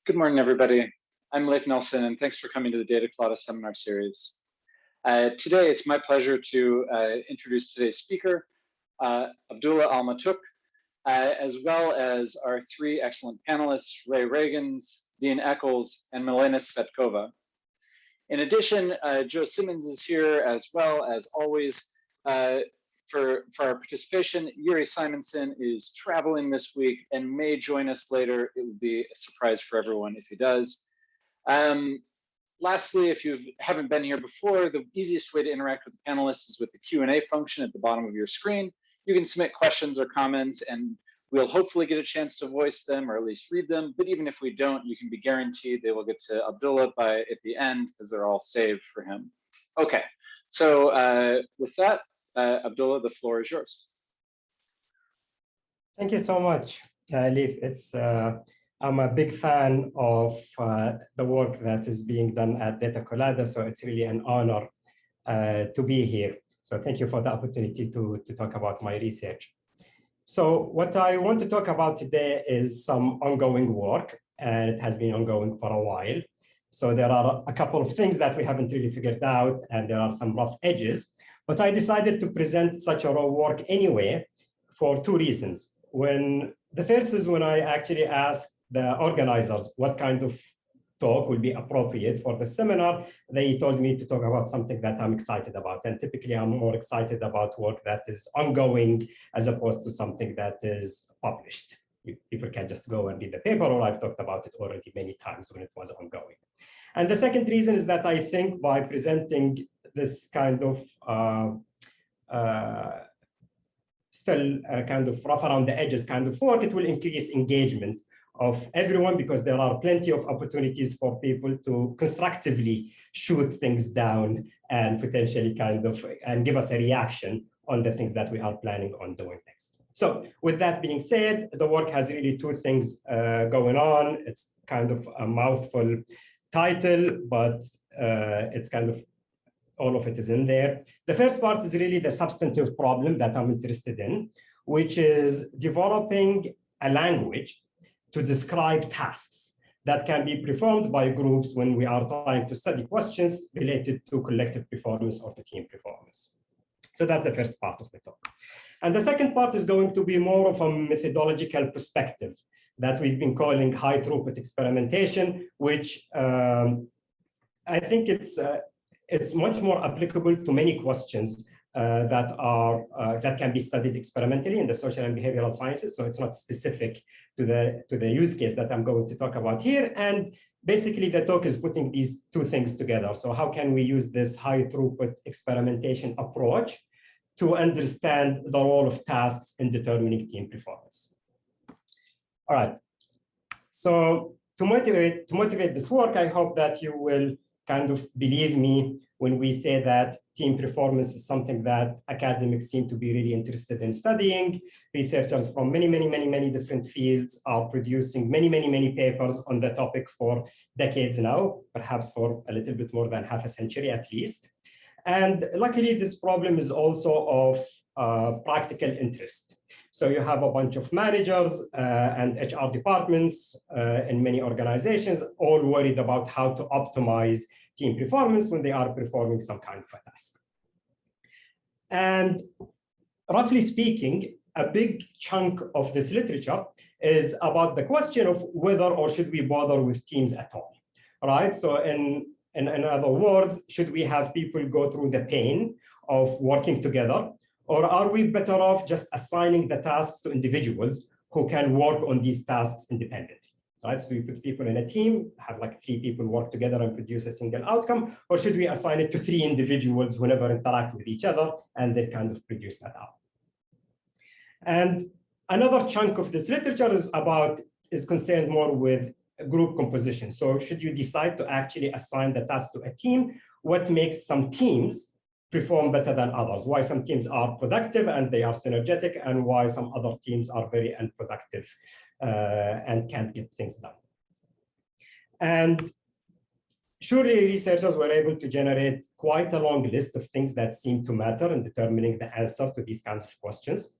Good morning, everybody. I'm Leif Nelson, and thanks for coming to the Data Colada seminar series. Today, it's my pleasure to introduce today's speaker, Abdullah Almaatouq, as well as our three excellent panelists, Ray Reagans, Dean Eccles, and Milena Svetkova. In addition, Joe Simmons is here as well, as always. For our participation, Yuri Simonson is traveling this week and may join us later. It would be a surprise for everyone if he does. Lastly, if you haven't been here before, the easiest way to interact with the panelists is with the Q&A function at the bottom of your screen. You can submit questions or comments, and we'll hopefully get a chance to voice them or at least read them. But even if we don't, you can be guaranteed they will get to Abdullah at the end because they're all saved for him. Okay, so with that, Abdullah, the floor is yours. Thank you so much, Leif. I'm a big fan of the work that is being done at Data Colada, so it's really an honor to be here. So thank you for the opportunity to talk about my research. So what I want to talk about today is some ongoing work, and it has been ongoing for a while. So there are a couple of things that we haven't really figured out, and there are some rough edges. But I decided to present such a raw work anyway for two reasons. The first is when I actually asked the organizers what kind of talk would be appropriate for the seminar, they told me to talk about something that I'm excited about. And typically I'm more excited about work that is ongoing as opposed to something that is published. People can just go and read the paper, or I've talked about it already many times when it was ongoing. And the second reason is that I think by presenting this kind of still kind of rough around the edges kind of work, it will increase engagement of everyone, because there are plenty of opportunities for people to constructively shoot things down and potentially and give us a reaction on the things that we are planning on doing next. So with that being said, the work has really two things going on. It's kind of a mouthful title, but it's kind of all of it is in there. The first part is really the substantive problem that I'm interested in, which is developing a language to describe tasks that can be performed by groups when we are trying to study questions related to collective performance or to team performance. So that's the first part of the talk. And the second part is going to be more of a methodological perspective that we've been calling high-throughput experimentation, which I think it's much more applicable to many questions that can be studied experimentally in the social and behavioral sciences. So it's not specific to the use case that I'm going to talk about here. And basically, the talk is putting these two things together. So how can we use this high-throughput experimentation approach to understand the role of tasks in determining team performance? All right. So to motivate this work, I hope that you will kind of believe me when we say that team performance is something that academics seem to be really interested in studying. Researchers from many different fields are producing many papers on the topic for decades now, perhaps for a little bit more than half a century at least. And luckily, this problem is also of practical interest. So you have a bunch of managers and HR departments in many organizations all worried about how to optimize team performance when they are performing some kind of a task. And roughly speaking, a big chunk of this literature is about the question of whether or should we bother with teams at all, right? So in other words, should we have people go through the pain of working together, or are we better off just assigning the tasks to individuals who can work on these tasks independently? Right? So we put people in a team, have like 3 people work together and produce a single outcome, or should we assign it to 3 individuals who never interact with each other and they kind of produce that out? And another chunk of this literature is concerned more with group composition. So should you decide to actually assign the task to a team, what makes some teams perform better than others? Why some teams are productive and they are synergetic, and why some other teams are very unproductive and can't get things done? And surely researchers were able to generate quite a long list of things that seem to matter in determining the answer to these kinds of questions.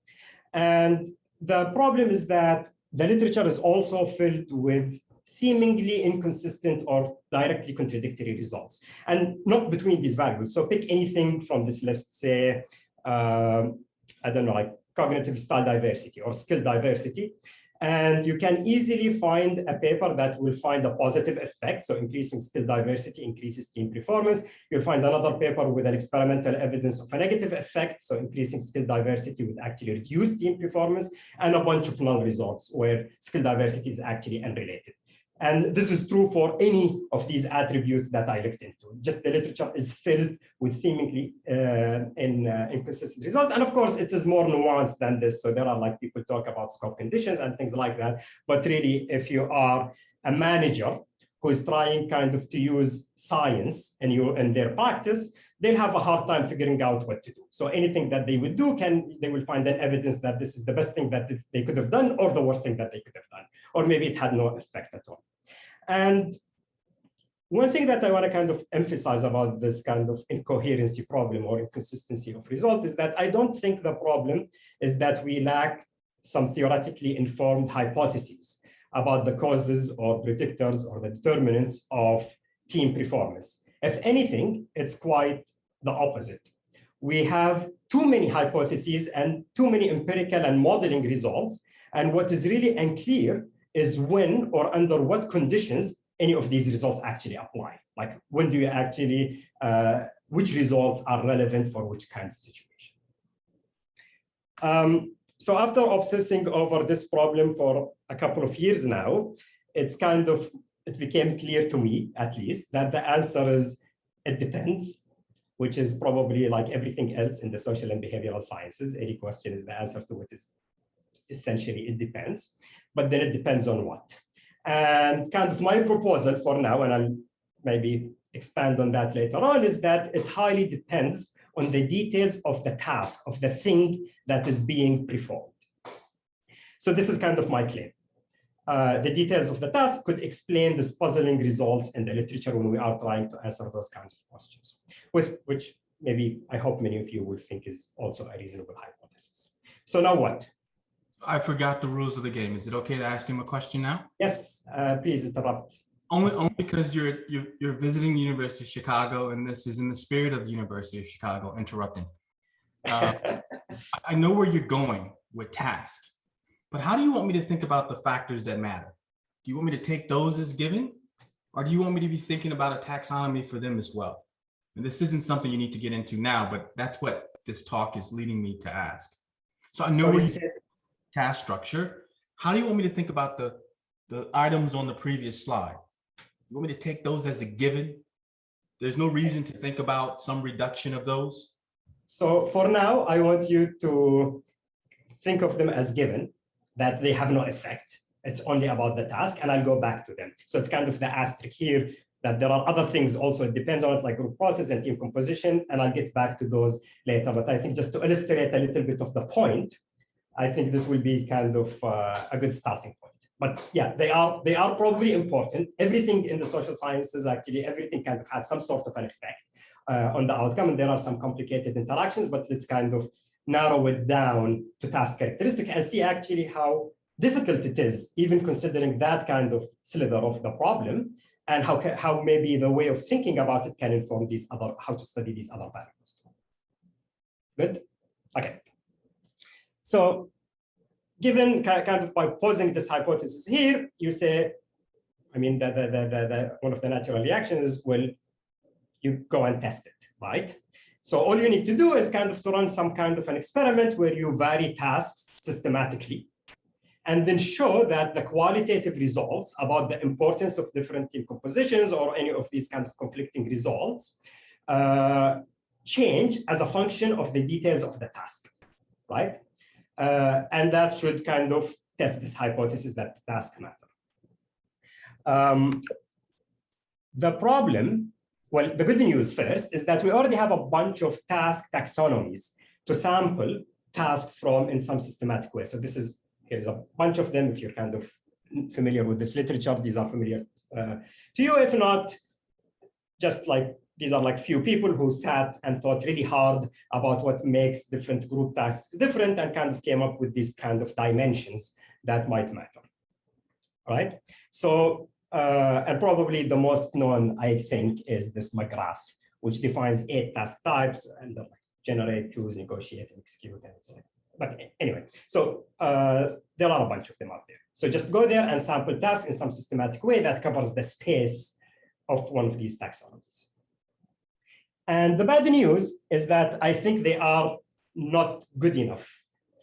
And the problem is that the literature is also filled with seemingly inconsistent or directly contradictory results, and not between these variables. So pick anything from this list, say, I don't know, like cognitive style diversity or skill diversity. And you can easily find a paper that will find a positive effect. So increasing skill diversity increases team performance. You'll find another paper with an experimental evidence of a negative effect. So increasing skill diversity would actually reduce team performance, and a bunch of null results where skill diversity is actually unrelated. And this is true for any of these attributes that I looked into. Just the literature is filled with seemingly inconsistent results. And of course, it is more nuanced than this. So there are like people talk about scope conditions and things like that. But really, if you are a manager who is trying kind of to use science in their practice, they'll have a hard time figuring out what to do. So anything that they would do, they will find an evidence that this is the best thing that they could have done or the worst thing that they could have done, or maybe it had no effect at all. And one thing that I want to kind of emphasize about this kind of incoherency problem or inconsistency of result is that I don't think the problem is that we lack some theoretically informed hypotheses about the causes or predictors or the determinants of team performance. If anything, it's quite the opposite. We have too many hypotheses and too many empirical and modeling results. And what is really unclear is when or under what conditions any of these results actually apply. Like when do you actually, which results are relevant for which kind of situation. So after obsessing over this problem for a couple of years now, it became clear to me, at least, that the answer is, it depends, which is probably like everything else in the social and behavioral sciences. Any question is the answer to it is essentially, it depends, but then it depends on what. And kind of my proposal for now, and I'll maybe expand on that later on, is that it highly depends on the details of the task, of the thing that is being performed. So this is kind of my claim. The details of the task could explain these puzzling results in the literature when we are trying to answer those kinds of questions, which maybe I hope many of you will think is also a reasonable hypothesis. So now what? I forgot the rules of the game. Is it okay to ask him a question now? Yes, please interrupt. Only because you're visiting the University of Chicago, and this is in the spirit of the University of Chicago, interrupting. I know where you're going with task, but how do you want me to think about the factors that matter? Do you want me to take those as given, or do you want me to be thinking about a taxonomy for them as well? And this isn't something you need to get into now, but that's what this talk is leading me to ask. So I know where you said task structure. How do you want me to think about the items on the previous slide? You want me to take those as a given? There's no reason to think about some reduction of those? So for now, I want you to think of them as given, that they have no effect. It's only about the task, and I'll go back to them. So it's kind of the asterisk here, that there are other things also. It depends on it, like group process and team composition, and I'll get back to those later. But I think just to illustrate a little bit of the point, I think this will be kind of a good starting point. But yeah, they are probably important. Everything in the social sciences, actually, everything kind of has some sort of an effect on the outcome. And there are some complicated interactions, but let's kind of narrow it down to task characteristic and see actually how difficult it is, even considering that kind of sliver of the problem, and how maybe the way of thinking about it can inform these other, how to study these other variables. Good? Okay. So given kind of by posing this hypothesis here, you say, I mean, one of the natural reactions is, well, you go and test it, right? So all you need to do is kind of to run some kind of an experiment where you vary tasks systematically, and then show that the qualitative results about the importance of different team compositions or any of these kind of conflicting results change as a function of the details of the task, right? And that should kind of test this hypothesis that tasks matter. The problem, well, the good news first is that we already have a bunch of task taxonomies to sample tasks from in some systematic way. So here's a bunch of them. If you're kind of familiar with this literature, these are familiar to you. If not, just like these are like few people who sat and thought really hard about what makes different group tasks different and kind of came up with these kind of dimensions that might matter, right? So and probably the most known, I think, is this McGrath, which defines 8 task types and generate, choose, negotiate, and execute, and so on. But anyway, so there are a bunch of them out there. So just go there and sample tasks in some systematic way that covers the space of one of these taxonomies. And the bad news is that I think they are not good enough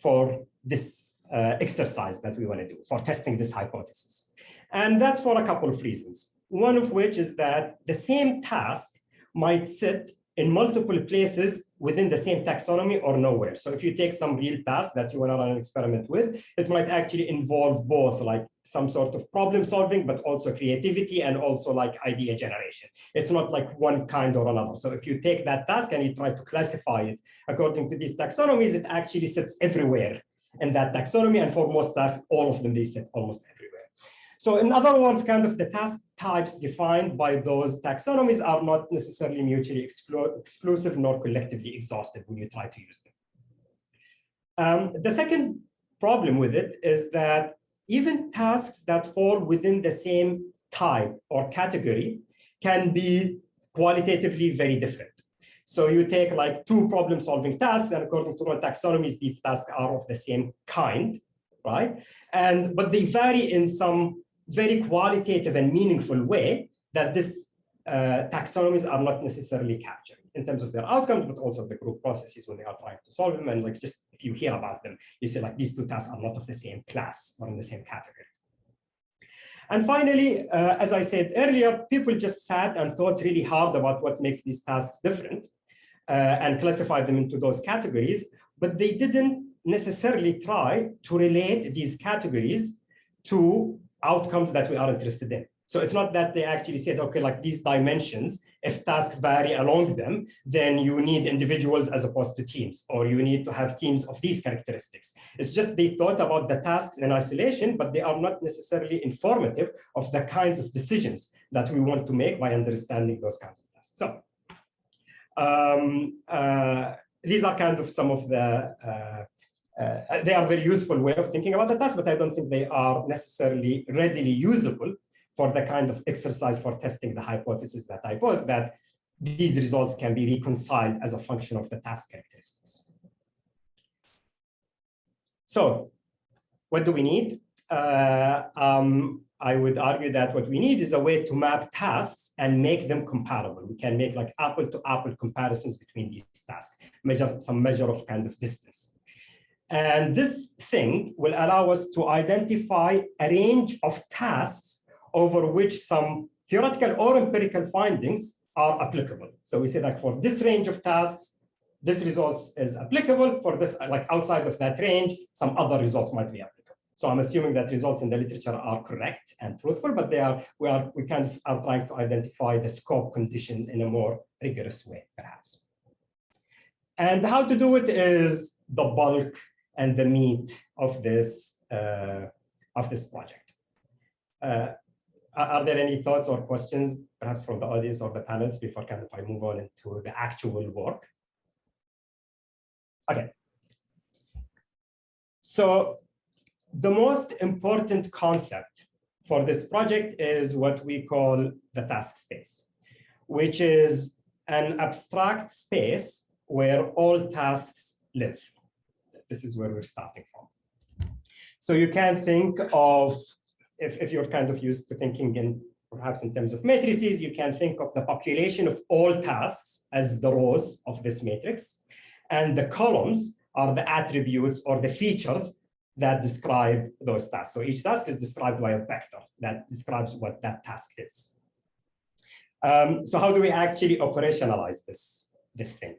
for this exercise that we want to do, for testing this hypothesis. And that's for a couple of reasons. One of which is that the same task might sit in multiple places within the same taxonomy or nowhere. So if you take some real task that you want to run an experiment with, it might actually involve both like some sort of problem solving, but also creativity and also like idea generation. It's not like one kind or another. So if you take that task and you try to classify it according to these taxonomies, it actually sits everywhere in that taxonomy. And for most tasks, all of them, they sit almost everywhere. So in other words, kind of the task types defined by those taxonomies are not necessarily mutually exclusive nor collectively exhaustive when you try to use them. The second problem with it is that even tasks that fall within the same type or category can be qualitatively very different. So you take like 2 problem-solving tasks, and according to one taxonomies, these tasks are of the same kind, right? But they vary in some very qualitative and meaningful way that this taxonomies are not necessarily capturing in terms of their outcomes, but also the group processes when they are trying to solve them. And like just if you hear about them, you say like these 2 tasks are not of the same class or in the same category. And finally, as I said earlier, people just sat and thought really hard about what makes these tasks different and classified them into those categories, but they didn't necessarily try to relate these categories to outcomes that we are interested in. So it's not that they actually said, okay, like these dimensions, if tasks vary along them, then you need individuals as opposed to teams, or you need to have teams of these characteristics. It's just they thought about the tasks in isolation, but they are not necessarily informative of the kinds of decisions that we want to make by understanding those kinds of tasks. So these are kind of some of the they are very useful way of thinking about the task, but I don't think they are necessarily readily usable for the kind of exercise for testing the hypothesis that I posed, that these results can be reconciled as a function of the task characteristics. So what do we need? I would argue that what we need is a way to map tasks and make them comparable. We can make like apple-to-apple comparisons between these tasks, measure some measure of kind of distance. And this thing will allow us to identify a range of tasks over which some theoretical or empirical findings are applicable. So we say that for this range of tasks, this results is applicable. For this, like outside of that range, some other results might be applicable. So I'm assuming that results in the literature are correct and truthful, but we kind of are trying to identify the scope conditions in a more rigorous way, perhaps. And how to do it is the bulk and the meat of this project. Are there any thoughts or questions, perhaps from the audience or the panelists, before kind of I move on into the actual work? Okay. So the most important concept for this project is what we call the task space, which is an abstract space where all tasks live. This is where we're starting from. So you can think of, if you're kind of used to thinking in perhaps in terms of matrices, you can think of the population of all tasks as the rows of this matrix. And the columns are the attributes or the features that describe those tasks. So each task is described by a vector that describes what that task is. So how do we actually operationalize this thing?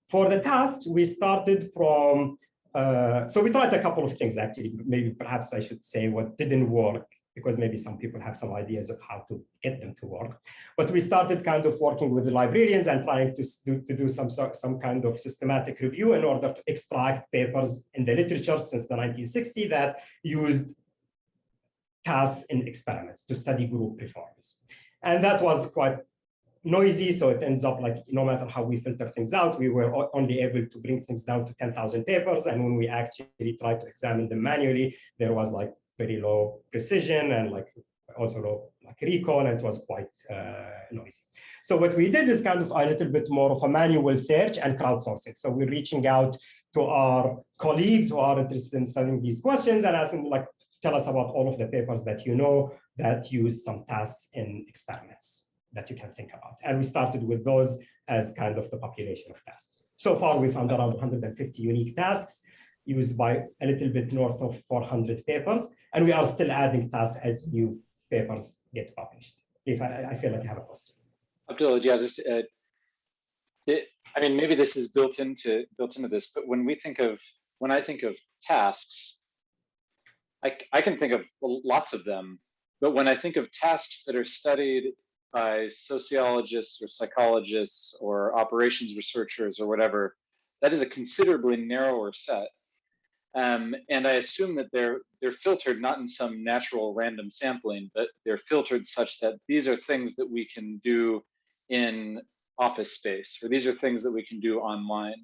For the tasks, we started from, so we tried a couple of things actually. Maybe perhaps I should say what didn't work, because maybe some people have some ideas of how to get them to work. But we started kind of working with the librarians and trying to do some kind of systematic review in order to extract papers in the literature since the 1960s that used tasks in experiments to study group performance. And that was quite noisy, so it ends up like no matter how we filter things out, we were only able to bring things down to 10,000 papers. And when we actually tried to examine them manually, there was like very low precision and like also low like recall, and it was quite noisy. So what we did is kind of a little bit more of a manual search and crowdsourcing. So we're reaching out to our colleagues who are interested in studying these questions and asking like, tell us about all of the papers that you know that use some tasks in experiments that you can think about. And we started with those as kind of the population of tasks. So far, we found around 150 unique tasks used by a little bit north of 400 papers. And we are still adding tasks as new papers get published. If I feel like I have a question. Abdullah, yeah, just, I mean, maybe this is built into this, but when I think of tasks, I can think of lots of them, but when I think of tasks that are studied by sociologists or psychologists or operations researchers or whatever, that is a considerably narrower set. And I assume that they're filtered not in some natural random sampling, but they're filtered such that these are things that we can do in office space, or these are things that we can do online.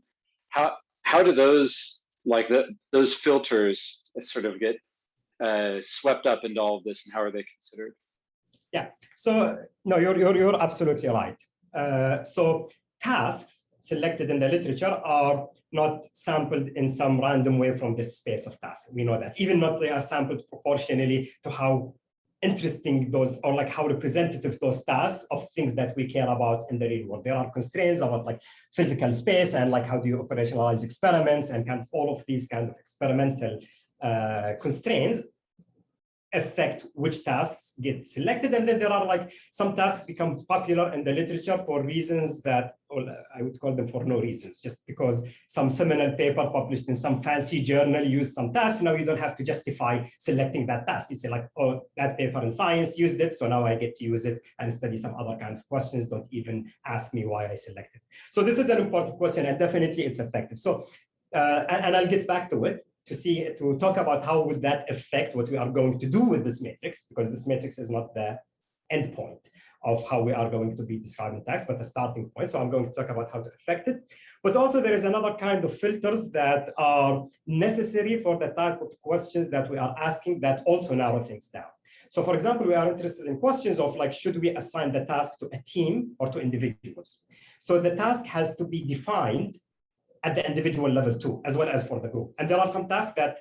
How do those those filters sort of get swept up into all of this, and how are they considered? Yeah. So no, you're absolutely right. So tasks selected in the literature are not sampled in some random way from this space of tasks. We know that. Even not they are sampled proportionally to how interesting those, or like how representative those tasks of things that we care about in the real world. There are constraints about like physical space and like how do you operationalize experiments, and kind of all of these kind of experimental constraints affect which tasks get selected. And then there are like some tasks become popular in the literature for reasons that, or I would call them for no reasons, just because some seminal paper published in some fancy journal used some tasks. Now you don't have to justify selecting that task. You say like, oh, that paper in science used it, so now I get to use it and study some other kind of questions. Don't even ask me why I selected. So this is an important question, and definitely it's effective. So, and I'll get back to it to talk about how would that affect what we are going to do with this matrix, because this matrix is not the end point of how we are going to be describing tasks, but the starting point. So I'm going to talk about how to affect it. But also there is another kind of filters that are necessary for the type of questions that we are asking that also narrow things down. So for example, we are interested in questions of like, should we assign the task to a team or to individuals? So the task has to be defined at the individual level too, as well as for the group. And there are some tasks that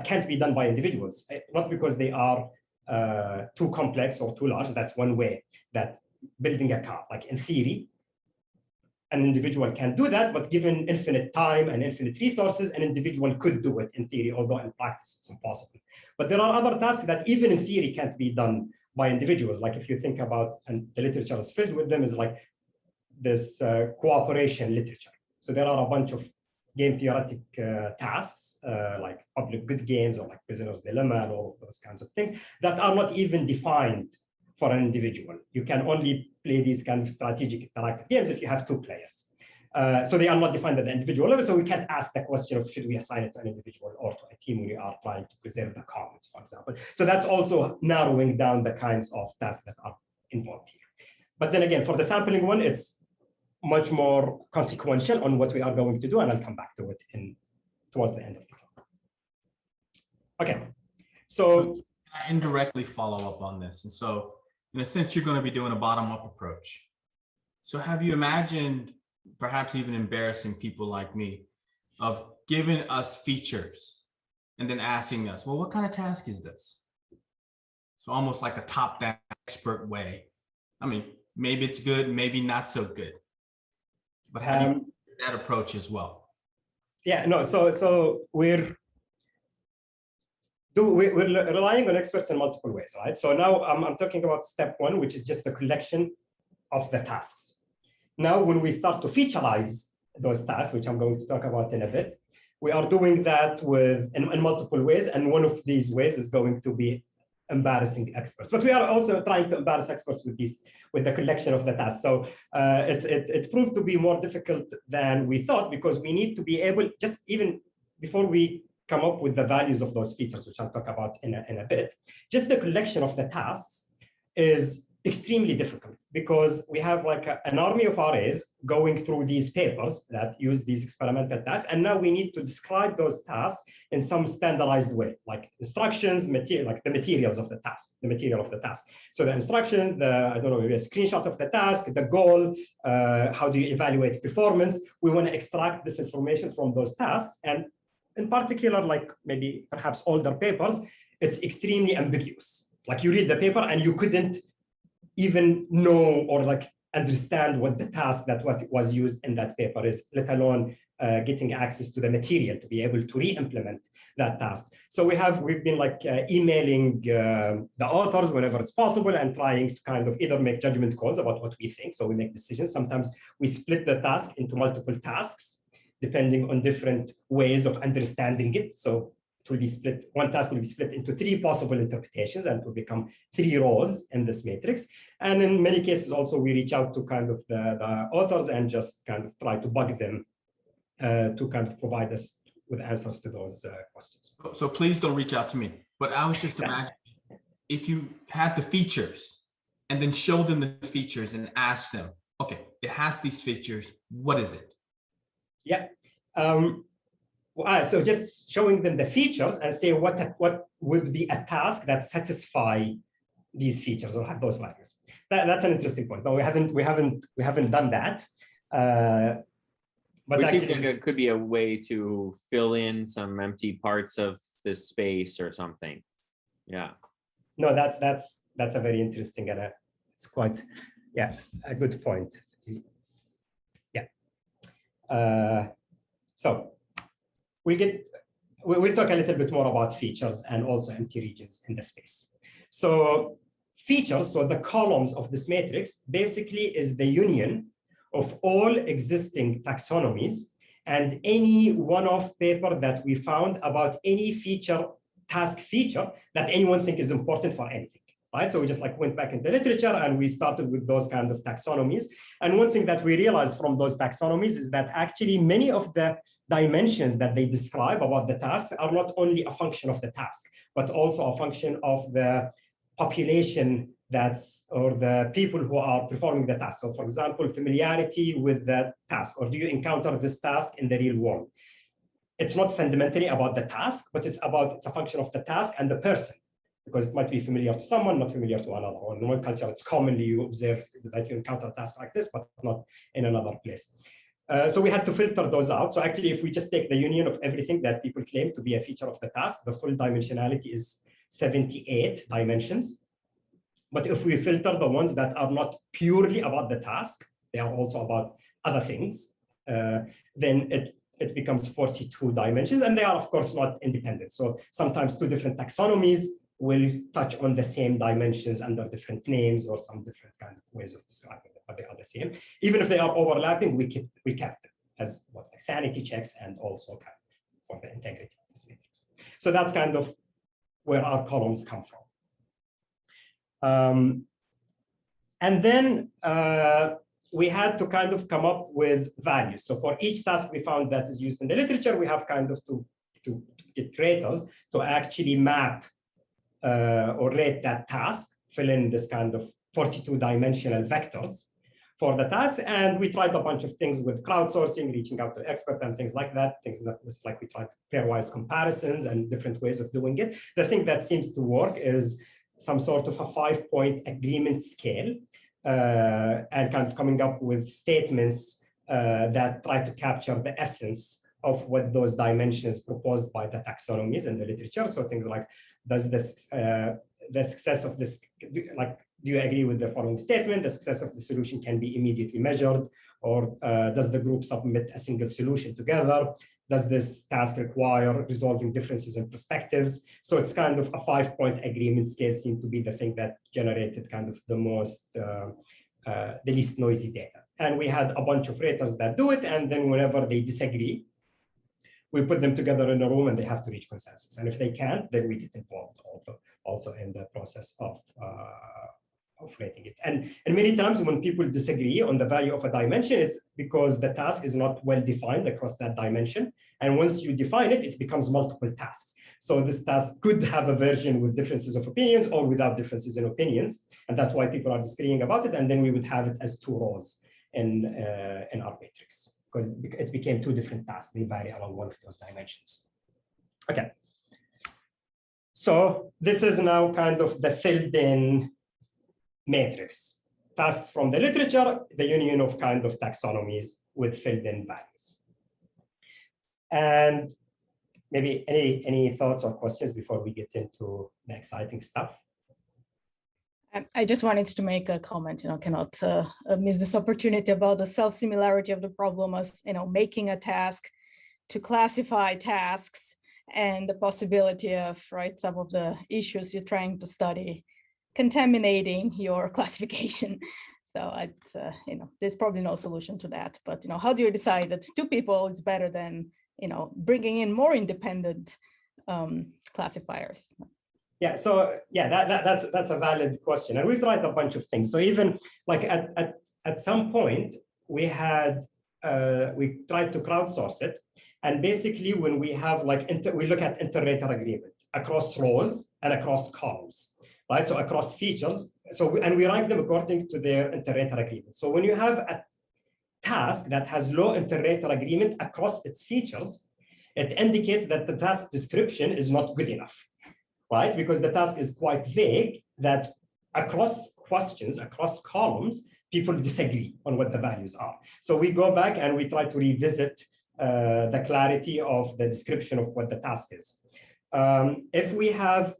can't be done by individuals, not because they are too complex or too large. That's one way that building a car, like in theory, an individual can do that, but given infinite time and infinite resources, an individual could do it in theory, although in practice it's impossible. But there are other tasks that even in theory can't be done by individuals. Like if you think about, and the literature is filled with them, is like this cooperation literature. So there are a bunch of game theoretic tasks, like public good games or like Prisoner's Dilemma and all of those kinds of things that are not even defined for an individual. You can only play these kind of strategic interactive games if you have two players. So they are not defined at the individual level. So we can't ask the question of should we assign it to an individual or to a team when we are trying to preserve the commons, for example. So that's also narrowing down the kinds of tasks that are involved here. But then again, for the sampling one, it's much more consequential on what we are going to do, and I'll come back to it towards the end of the talk. Okay, so I indirectly follow up on this, and so in a sense, you're going to be doing a bottom-up approach. So have you imagined, perhaps even embarrassing people like me, of giving us features and then asking us, well, what kind of task is this? So almost like a top-down expert way. I mean, maybe it's good, maybe not so good. But how do you do that approach as well? Yeah, no, so we're relying on experts in multiple ways, right? So now I'm talking about step one, which is just the collection of the tasks. Now, when we start to featureize those tasks, which I'm going to talk about in a bit, we are doing that in multiple ways. And one of these ways is going to be embarrassing experts. But we are also trying to embarrass experts with the collection of the tasks. So it proved to be more difficult than we thought, because we need to be able, just even before we come up with the values of those features, which I'll talk about in a bit, just the collection of the tasks is extremely difficult because we have like an army of RAs going through these papers that use these experimental tasks. And now we need to describe those tasks in some standardized way, like instructions, material, like the materials of the task, the material of the task. So the instructions, I don't know, maybe a screenshot of the task, the goal, how do you evaluate performance? We want to extract this information from those tasks. And in particular, like maybe perhaps older papers, it's extremely ambiguous. Like you read the paper and you couldn't even know or like understand what the task that what was used in that paper is, let alone getting access to the material to be able to re-implement that task. So we've been like emailing the authors whenever it's possible and trying to kind of either make judgment calls about what we think. So we make decisions. Sometimes we split the task into multiple tasks, depending on different ways of understanding it. So it will be split, one task will be split into 3 possible interpretations and it will become 3 rows in this matrix. And in many cases also we reach out to kind of the authors and just kind of try to bug them to kind of provide us with answers to those questions. So please don't reach out to me, but I was just imagining if you had the features and then show them the features and ask them, okay, it has these features, what is it? Yeah. So just showing them the features and say what would be a task that satisfy these features or have those values. That's an interesting point. No, we haven't done that. But we seem like it could be a way to fill in some empty parts of this space or something. Yeah. No, that's a very interesting and it's quite a good point. Yeah. So we'll talk a little bit more about features and also empty regions in the space. So features, so the columns of this matrix basically is the union of all existing taxonomies and any one-off paper that we found about any task feature that anyone think is important for anything. Right? So we just like went back into literature and we started with those kind of taxonomies. And one thing that we realized from those taxonomies is that actually many of the dimensions that they describe about the task are not only a function of the task, but also a function of the population or the people who are performing the task. So for example, familiarity with the task, or do you encounter this task in the real world? It's not fundamentally about the task, but it's a function of the task and the person, because it might be familiar to someone, not familiar to another. Or in one culture, it's commonly you observe that you encounter a task like this, but not in another place. So we had to filter those out. So actually, if we just take the union of everything that people claim to be a feature of the task, the full dimensionality is 78 dimensions. But if we filter the ones that are not purely about the task, they are also about other things, then it becomes 42 dimensions. And they are, of course, not independent. So sometimes 2 different taxonomies will touch on the same dimensions under different names or some different kind of ways of describing them, but they are the same. Even if they are overlapping, we kept them as like sanity checks and also kind of for the integrity of this matrix. So that's kind of where our columns come from. And then we had to kind of come up with values. So for each task we found that is used in the literature, we have kind of to get raters to actually map or rate that task, fill in this kind of 42-dimensional vectors for the task. And we tried a bunch of things with crowdsourcing, reaching out to experts and things like that, things that was like we tried pairwise comparisons and different ways of doing it. The thing that seems to work is some sort of a 5-point agreement scale and kind of coming up with statements that try to capture the essence of what those dimensions proposed by the taxonomies in the literature. So things like, does this, the success of this, like, do you agree with the following statement? The success of the solution can be immediately measured, or does the group submit a single solution together? Does this task require resolving differences in perspectives? So it's kind of a 5-point agreement scale seemed to be the thing that generated kind of the most, the least noisy data. And we had a bunch of raters that do it, and then whenever they disagree, we put them together in a room and they have to reach consensus. And if they can't, then we get involved also in the process of rating it. And many times when people disagree on the value of a dimension, it's because the task is not well defined across that dimension. And once you define it, it becomes multiple tasks. So this task could have a version with differences of opinions or without differences in opinions. And that's why people are disagreeing about it. And then we would have it as two rows in our matrix, because it became two different tasks. They vary along one of those dimensions. Okay. So this is now kind of the filled in matrix. Tasks from the literature, the union of kind of taxonomies with filled in values. And maybe any thoughts or questions before we get into the exciting stuff? I just wanted to make a comment, cannot miss this opportunity about the self-similarity of the problem as, making a task to classify tasks and the possibility of, some of the issues you're trying to study contaminating your classification. So it's, there's probably no solution to that, but, how do you decide that two people is better than, bringing in more independent classifiers? Yeah, so that's a valid question, and we've tried a bunch of things. So even like at some point we had we tried to crowdsource it, and basically when we have like we look at inter-rater agreement across rows and across columns, right? So across features. So and we rank them according to their inter-rater agreement. So when you have a task that has low inter-rater agreement across its features, it indicates that the task description is not good enough. Right? Because the task is quite vague, that across questions, across columns, people disagree on what the values are. So we go back and we try to revisit the clarity of the description of what the task is. If we have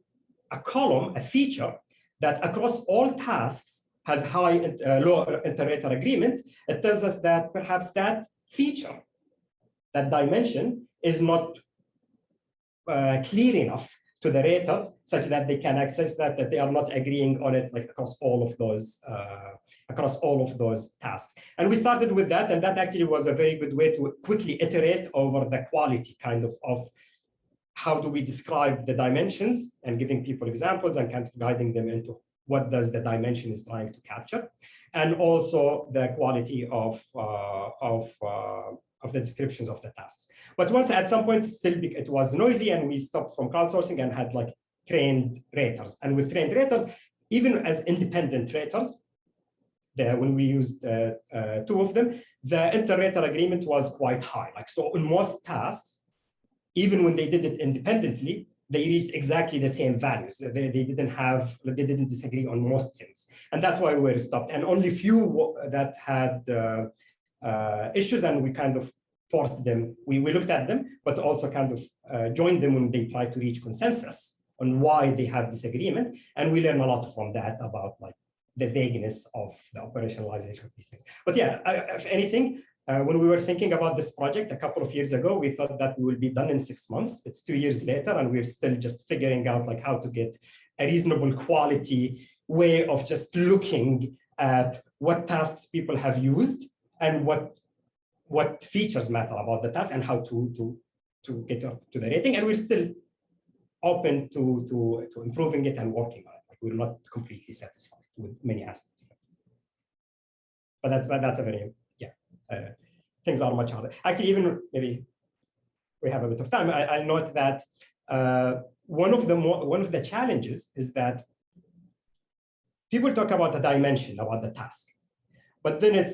a column, a feature, that across all tasks has high low inter-rater agreement, it tells us that perhaps that feature, that dimension, is not clear enough to the raters, such that they can access that they are not agreeing on it like across all of those tasks. And we started with that, and that actually was a very good way to quickly iterate over the quality kind of how do we describe the dimensions, and giving people examples and kind of guiding them into what does the dimension is trying to capture, and also the quality of the descriptions of the tasks. But once at some point, still it was noisy, and we stopped from crowdsourcing and had like trained raters. And with trained raters, even as independent raters, when we used two of them, the inter-rater agreement was quite high. Like, so in most tasks, even when they did it independently, they reached exactly the same values. They didn't disagree on most things. And that's why we were stopped. And only few that had issues, and we kind of forced them. We looked at them, but also kind of joined them when they tried to reach consensus on why they have disagreement. And we learned a lot from that about like the vagueness of the operationalization of these things. But yeah, if anything, when we were thinking about this project a couple of years ago, we thought that we will be done in 6 months. It's 2 years later, and we're still just figuring out like how to get a reasonable quality way of just looking at what tasks people have used and what features matter about the task and how to get up to the rating. And we're still open to improving it and working on it. Like, we're not completely satisfied with many aspects of it. But that's a very, things are much harder. Actually, even maybe we have a bit of time, I'll note that one of the challenges is that people talk about the dimension, about the task, but then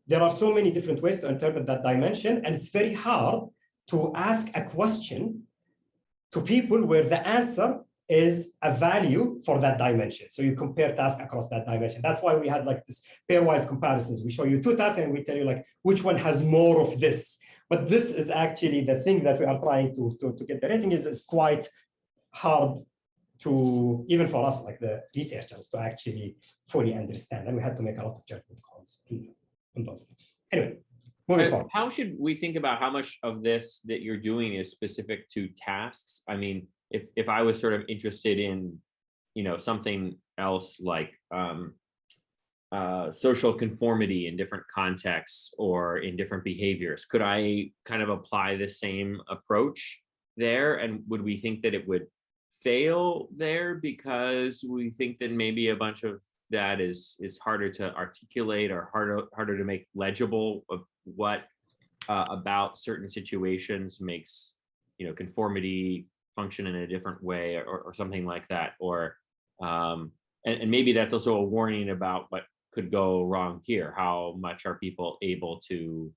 there are so many different ways to interpret that dimension, and it's very hard to ask a question to people where the answer is a value for that dimension. So you compare tasks across that dimension. That's why we had like this pairwise comparisons. We show you two tasks and we tell you like which one has more of this. But this is actually the thing that we are trying to get the rating is quite hard to, even for us, like the researchers, to actually fully understand. And we had to make a lot of judgment calls on those things. Anyway, moving forward. How should we think about how much of this that you're doing is specific to tasks? I mean, if I was sort of interested in, something else like social conformity in different contexts or in different behaviors, could I kind of apply the same approach there? And would we think that it would fail there because we think that maybe a bunch of that is harder to articulate or harder to make legible of what about certain situations makes, conformity function in a different way, or something like that, or and maybe that's also a warning about what could go wrong here. How much are people able to,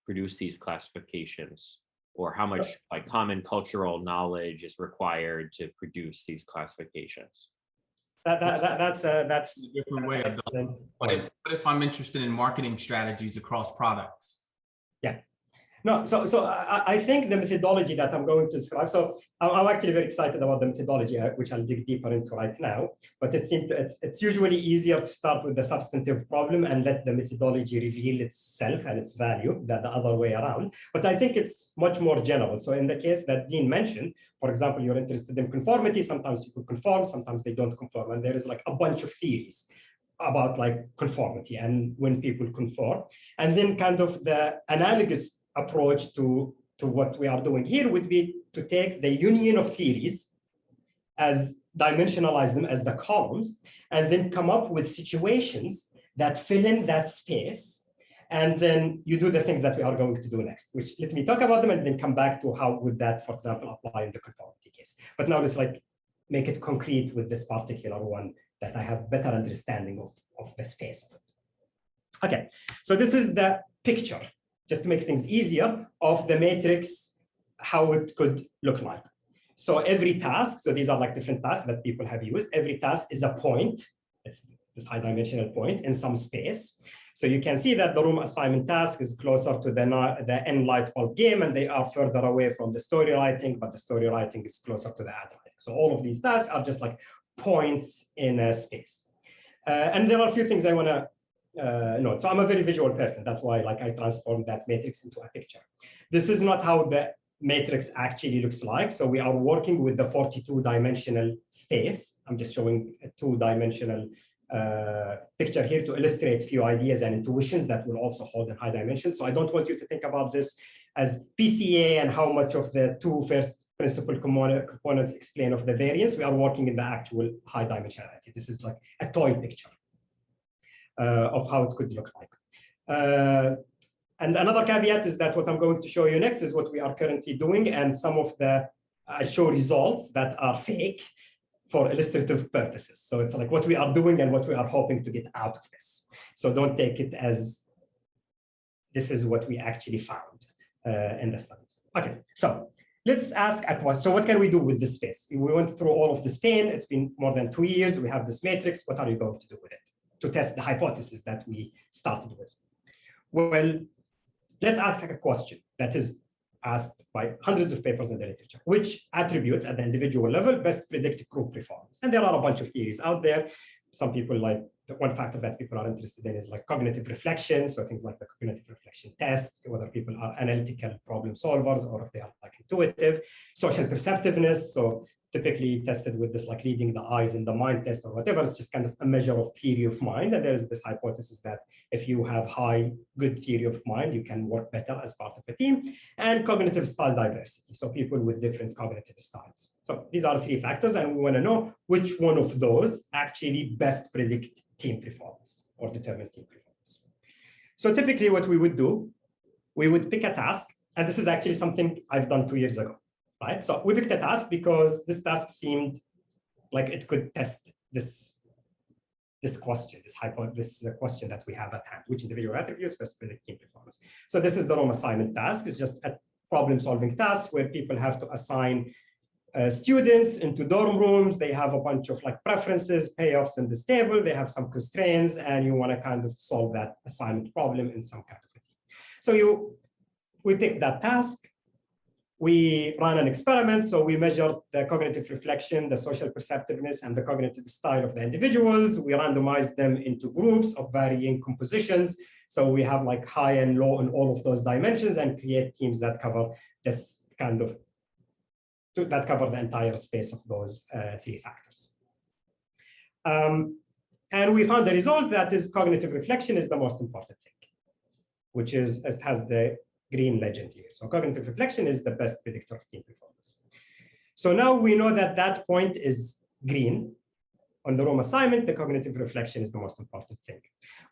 produce these classifications, or how much like common cultural knowledge is required to produce these classifications? That's a different way. What if I'm interested in marketing strategies across products? Yeah. No, so I think the methodology that I'm going to describe, so I'm actually very excited about the methodology, which I'll dig deeper into right now, but it's usually easier to start with the substantive problem and let the methodology reveal itself and its value than the other way around. But I think it's much more general. So in the case that Dean mentioned, for example, you're interested in conformity, sometimes people conform, sometimes they don't conform, and there is like a bunch of theories about like conformity and when people conform. And then kind of the analogous approach to what we are doing here would be to take the union of theories as dimensionalize them as the columns, and then come up with situations that fill in that space. And then you do the things that we are going to do next, which let me talk about them and then come back to how would that, for example, apply in the conformity case. But now let's like make it concrete with this particular one that I have better understanding of the space of it. Okay, so this is the picture, just to make things easier, of the matrix, how it could look like. So every task, so these are like different tasks that people have used. Every task is a point. It's this high dimensional point in some space. So you can see that the room assignment task is closer to the N light bulb game, and they are further away from the story writing, but the story writing is closer to the ad writing. So all of these tasks are just like points in a space. And there are a few things I want to note. So I'm a very visual person. That's why like I transformed that matrix into a picture. This is not how the matrix actually looks like. So we are working with the 42-dimensional space. I'm just showing a 2-dimensional picture here to illustrate a few ideas and intuitions that will also hold in high dimensions. So I don't want you to think about this as PCA and how much of the two first principal components explain of the variance. We are working in the actual high dimensionality. This is like a toy picture of how it could look like. And another caveat is that what I'm going to show you next is what we are currently doing, and some of the I show results that are fake for illustrative purposes. So it's like what we are doing and what we are hoping to get out of this. So don't take it as this is what we actually found in the studies. Okay, so let's ask at once. So what can we do with this space? We went through all of this pain. It's been more than 2 years. We have this matrix. What are you going to do with it to test the hypothesis that we started with? Well, let's ask a question that is asked by hundreds of papers in the literature. Which attributes at the individual level best predict group performance? And there are a bunch of theories out there. Some people like, the one factor that people are interested in is like cognitive reflection. So things like the cognitive reflection test, whether people are analytical problem solvers or if they are like intuitive. Social perceptiveness, so typically tested with this like reading the eyes in the mind test or whatever. It's just kind of a measure of theory of mind. And there's this hypothesis that if you have good theory of mind, you can work better as part of a team. And cognitive style diversity, so people with different cognitive styles. So these are 3 factors, and we want to know which one of those actually best predict team performance or determines team performance. So typically what we would do, we would pick a task, and this is actually something I've done 2 years ago. Right, so we picked a task because this task seemed like it could test this question, this question that we have at hand, which individual attributes best predict team performance. So this is the Rome assignment task. It's just a problem-solving task where people have to assign students into dorm rooms. They have a bunch of like preferences, payoffs in this table. They have some constraints, and you want to kind of solve that assignment problem in some kind of a team. So we picked that task. We ran an experiment, so we measured the cognitive reflection, the social perceptiveness, and the cognitive style of the individuals. We randomized them into groups of varying compositions. So we have like high and low in all of those dimensions and create teams that cover this kind of, that cover the entire space of those 3 factors. And we found the result that is cognitive reflection is the most important thing, which is, it has the green legend here. So cognitive reflection is the best predictor of team performance. So now we know that that point is green. on the room assignment, the cognitive reflection is the most important thing.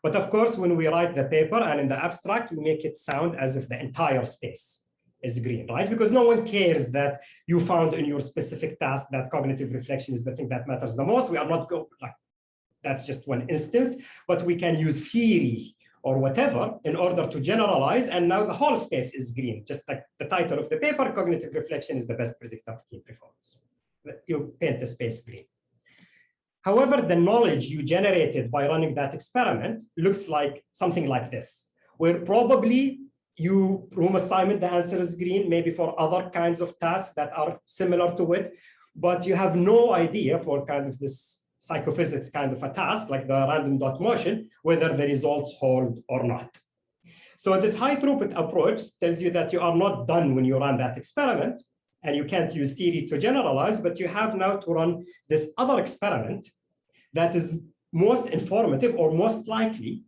But of course, when we write the paper and in the abstract, we make it sound as if the entire space is green, right? Because no one cares that you found in your specific task that cognitive reflection is the thing that matters the most. We are not going, like, that's just one instance, but we can use theory or whatever in order to generalize, and now the whole space is green. Just like the title of the paper, cognitive reflection is the best predictor of team performance. You paint the space green. However, the knowledge you generated by running that experiment looks like something like this, where probably you room assignment, the answer is green, maybe for other kinds of tasks that are similar to it, but you have no idea for kind of this psychophysics kind of a task, like the random dot motion, whether the results hold or not. So this high throughput approach tells you that you are not done when you run that experiment, and you can't use theory to generalize, but you have now to run this other experiment that is most informative or most likely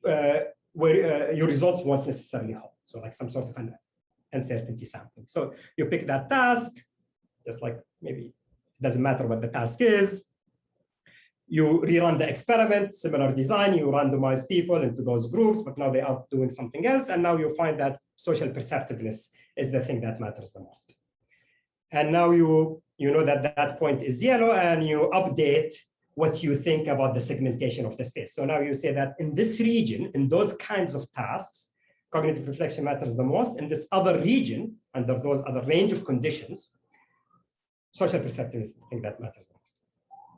where your results won't necessarily hold. So like some sort of an uncertainty sampling. So you pick that task, just like maybe it doesn't matter what the task is. You rerun the experiment, similar design, you randomize people into those groups, but now they are doing something else. And now you find that social perceptiveness is the thing that matters the most. And now you know that that point is yellow, and you update what you think about the segmentation of the space. So now you say that in this region, in those kinds of tasks, cognitive reflection matters the most. In this other region, under those other range of conditions, social perceptiveness is the thing that matters the most.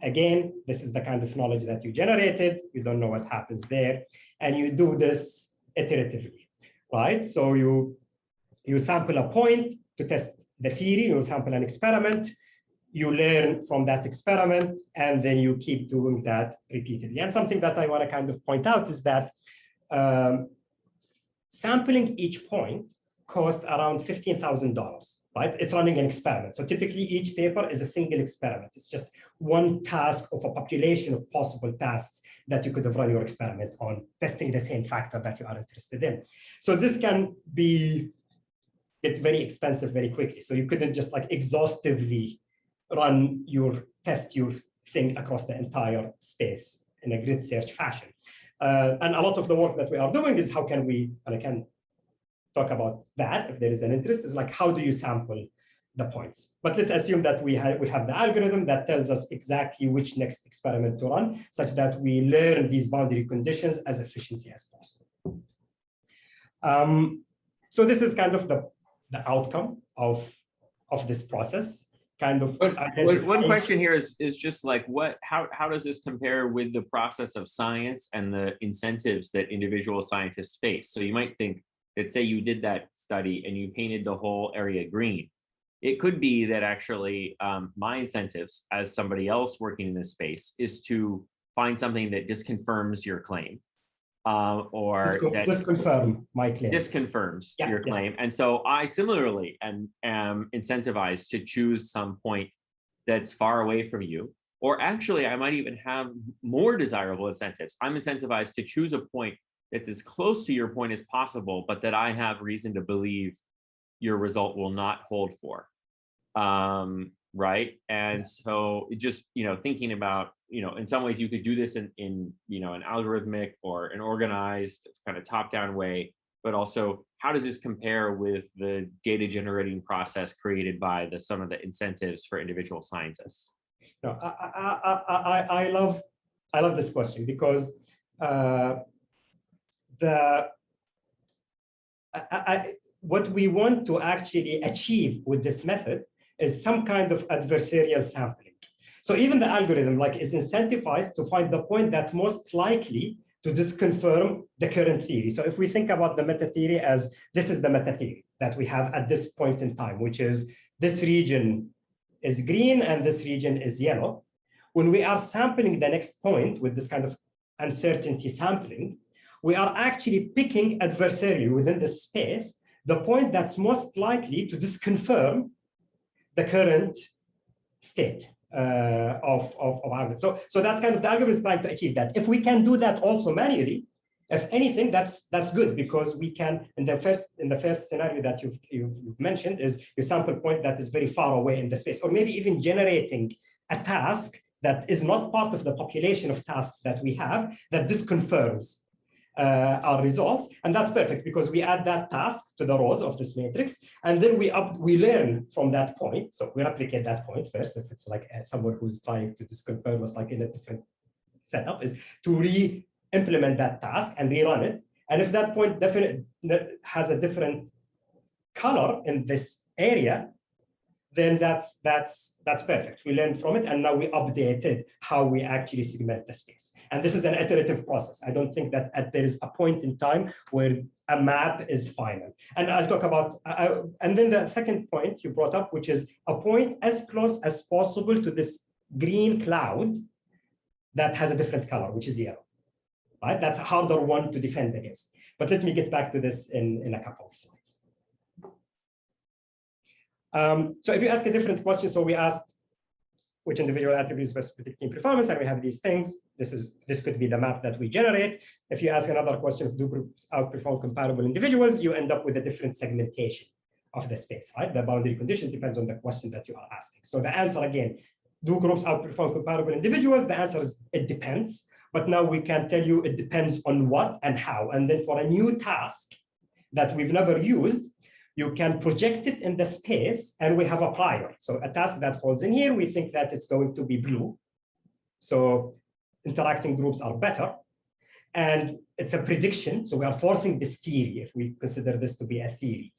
Again, this is the kind of knowledge that you generated. You don't know what happens there. And you do this iteratively, right? So you sample a point to test the theory, you sample an experiment, you learn from that experiment, and then you keep doing that repeatedly. And something that I want to kind of point out is that sampling each point costs around $15,000, right? It's running an experiment. So typically each paper is a single experiment. It's just one task of a population of possible tasks that you could have run your experiment on, testing the same factor that you are interested in. So this can get very expensive very quickly. So you couldn't just like exhaustively test your thing across the entire space in a grid search fashion. And a lot of the work that we are doing is how can we, and I can talk about that if there is an interest, is like how do you sample the points? But let's assume that we have the algorithm that tells us exactly which next experiment to run, such that we learn these boundary conditions as efficiently as possible. So this is kind of the outcome of this process. Kind of one question here is just like how does this compare with the process of science and the incentives that individual scientists face? So you might think that, say you did that study and you painted the whole area green. It could be that actually my incentives as somebody else working in this space is to find something that disconfirms your claim. Or disconfirm my claim. Disconfirms your claim. And so I similarly am incentivized to choose some point that's far away from you. Or actually, I might even have more desirable incentives. I'm incentivized to choose a point that's as close to your point as possible, but that I have reason to believe your result will not hold for. Right? And so just, thinking about, in some ways you could do this in an algorithmic or an organized kind of top-down way, but also how does this compare with the data generating process created by some of the incentives for individual scientists? No, I love this question because what we want to actually achieve with this method is some kind of adversarial sampling. So even the algorithm is incentivized to find the point that most likely to disconfirm the current theory. So if we think about the meta theory as this is the meta theory that we have at this point in time, which is this region is green and this region is yellow. When we are sampling the next point with this kind of uncertainty sampling, we are actually picking adversarially within the space the point that's most likely to disconfirm the current state of algorithm. So that's kind of the algorithm is trying to achieve that. If we can do that also manually, if anything, that's good because we can in the first scenario that you've mentioned is your sample point that is very far away in the space, or maybe even generating a task that is not part of the population of tasks that we have, that this confirms our results. And that's perfect because we add that task to the rows of this matrix, and then we learn from that point. So we replicate that point first. If it's like someone who's trying to disconfirm us like in a different setup, is to re-implement that task and rerun it. And if that point has a different color in this area, then that's perfect. We learned from it, and now we updated how we actually segment the space. And this is an iterative process. I don't think that there is a point in time where a map is final. And I'll talk about, and then the second point you brought up, which is a point as close as possible to this green cloud that has a different color, which is yellow. Right? That's a harder one to defend against. But let me get back to this in a couple of slides. So if you ask a different question, so we asked which individual attributes best predict team performance, and we have these things. This could be the map that we generate. If you ask another question of do groups outperform comparable individuals, you end up with a different segmentation of the space, right? The boundary conditions depends on the question that you are asking. So the answer again, do groups outperform comparable individuals? The answer is it depends. But now we can tell you it depends on what and how. And then for a new task that we've never used, you can project it in the space, and we have a prior. So a task that falls in here, we think that it's going to be blue. So interacting groups are better. And it's a prediction. So we are forcing this theory, if we consider this to be a theory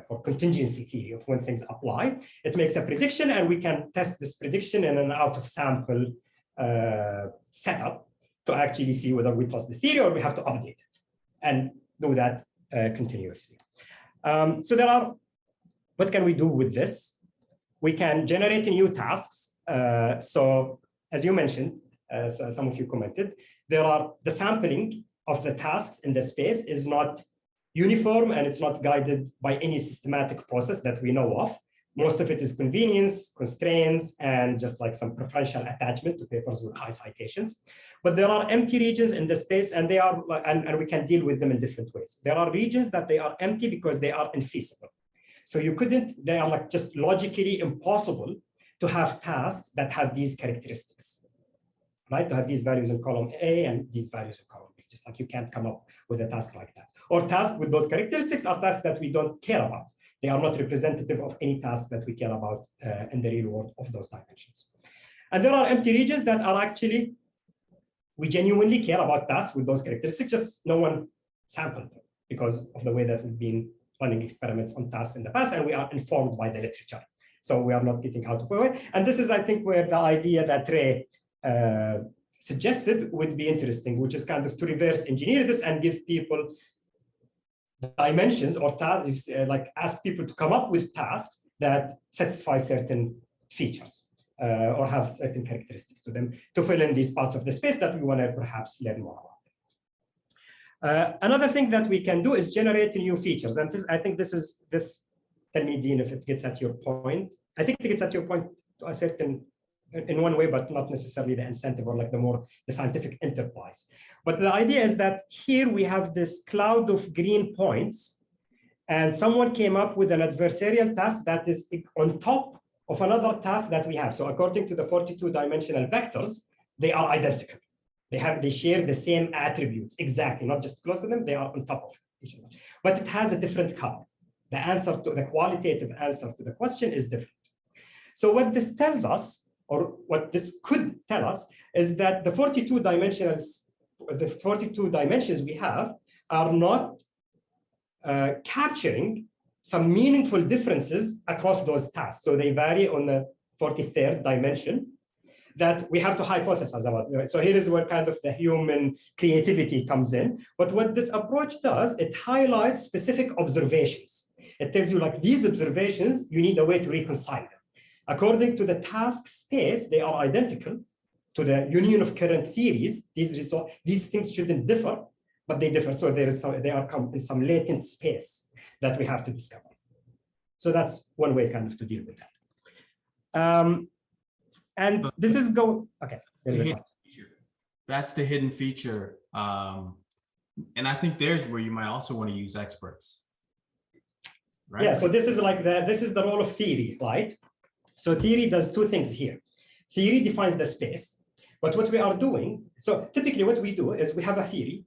or contingency theory of when things apply. It makes a prediction, and we can test this prediction in an out of sample setup to actually see whether we trust this theory or we have to update it and do that continuously. So what can we do with this? We can generate new tasks. So as you mentioned, so some of you commented, the sampling of the tasks in the space is not uniform, and it's not guided by any systematic process that we know of. Most of it is convenience, constraints, and just like some preferential attachment to papers with high citations. But there are empty regions in the space, and they are, and we can deal with them in different ways. There are regions that they are empty because they are infeasible. So they are like just logically impossible to have tasks that have these characteristics, right? To have these values in column A and these values in column B, just like you can't come up with a task like that. Or tasks with those characteristics are tasks that we don't care about. They are not representative of any tasks that we care about in the real world of those dimensions. And there are empty regions that are actually, we genuinely care about tasks with those characteristics, just no one sampled them because of the way that we've been running experiments on tasks in the past, and we are informed by the literature. So we are not getting out of the way. And this is, I think, where the idea that Ray suggested would be interesting, which is kind of to reverse engineer this and give people dimensions or tasks, like ask people to come up with tasks that satisfy certain features or have certain characteristics to them to fill in these parts of the space that we want to perhaps learn more about. Another thing that we can do is generate new features. And I think tell me, Dean, if it gets at your point. I think it gets at your point to a certain, in one way, but not necessarily the incentive or like the scientific enterprise. But the idea is that here we have this cloud of green points, and someone came up with an adversarial task that is on top of another task that we have. So according to the 42-dimensional vectors, they are identical. They share the same attributes exactly, not just close to them, they are on top of each other. But it has a different color. The qualitative answer to the question is different. So what this tells us, or what this could tell us, is that the 42 dimensions we have are not capturing some meaningful differences across those tasks. So they vary on the 43rd dimension that we have to hypothesize about. So here is where kind of the human creativity comes in. But what this approach does, it highlights specific observations. It tells you like these observations, you need a way to reconcile them. According to the task space, they are identical to the union of current theories. These things shouldn't differ, but they differ. So they are come in some latent space that we have to discover. So that's one way kind of to deal with that. And this is okay. That's the hidden feature. And I think there's where you might also want to use experts. Right? Yeah, so this is like this is the role of theory, right? So theory does two things here. Theory defines the space, but what we are doing, so typically what we do is we have a theory,